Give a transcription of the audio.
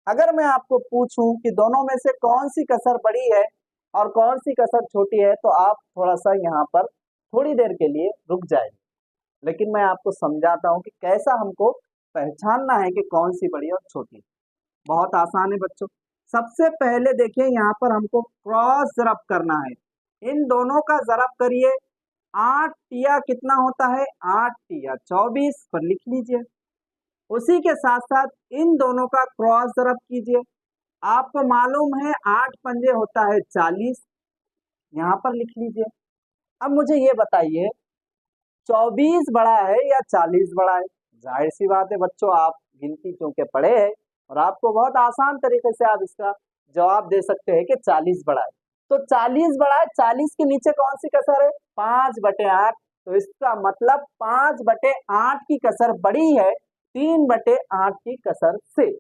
अगर मैं आपको पूछूं कि दोनों में से कौन सी कसर बड़ी है और कौन सी कसर छोटी है, तो आप थोड़ा सा यहाँ पर थोड़ी देर के लिए रुक जाएंगे। लेकिन मैं आपको समझाता हूँ कि कैसा हमको पहचानना है कि कौन सी बड़ी और छोटी। बहुत आसान है बच्चों। सबसे पहले देखिए, यहाँ पर हमको क्रॉस ज़रब करना है। इन दोनों का ज़रब करिए। 8 तिया कितना होता है? 8 तिया 24 पर लिख लीजिए। उसी के साथ साथ इन दोनों का क्रॉस ज़रब कीजिए। आपको मालूम है 8 पंजे होता है 40, यहाँ पर लिख लीजिए। अब मुझे ये बताइए, 24 बड़ा है या 40 बड़ा है? जाहिर सी बात है बच्चों, आप गिनती क्योंकि पढ़े हैं और आपको बहुत आसान तरीके से आप इसका जवाब दे सकते हैं कि 40 बड़ा है। तो 40 बड़ा है, 40 के नीचे कौन सी कसर है? 5/8। तो इसका मतलब 5/8 की कसर बड़ी है 3/8 की कसर से।